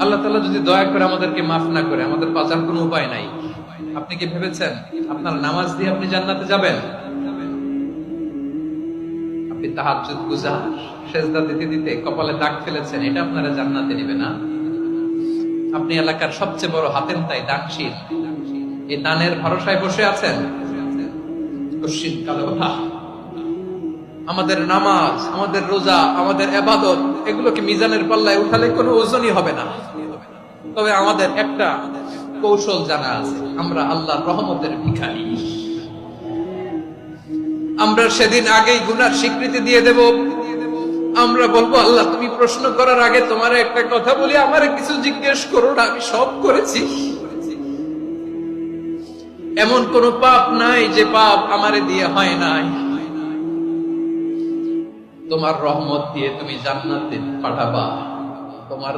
আল্লাহ তাআলা যদি দয়া করে আমাদেরকে মাফ না করে, আমাদের বাঁচার কোনো উপায় নাই। আপনি কি ভেবেছেন আপনার নামাজ দিয়ে আপনি জান্নাতে যাবেন? আপনি তাহাজ্জুদ গুজার, সেজদা দিতে দিতে কপালে দাগ ফেলেছেন, এটা আপনারা জান্নাতে নেবে না। আপনি এলাকার সবচেয়ে বড় হাতেম তাই দানশীল, এই দানের ভরসায় বসে আছেন। কশিন কালো আমাদের নামাজ, আমাদের রোজা, আমাদের ইবাদত, এগুলোকে মিজানের পাল্লায় উঠালে কোনো ওজনই হবে না। তবে আমাদের একটা কৌশল জানা আছে, আমরা আল্লাহর রহমতের ভিখারি। আমরা সেদিন আগেই গুনার স্বীকৃতি দিয়ে দেব। আমরা বলবো, আল্লাহ তুমি প্রশ্ন করার আগে তোমার একটা কথা বলি, আমারে কিছু জিজ্ঞেস করো না, আমি সব করেছি। এমন কোন পাপ নাই যে পাপ আমারে দিয়ে হয় নাই। তোমার রহমত দিয়ে তুমি জান্নাতে পাঠাবা। তোমার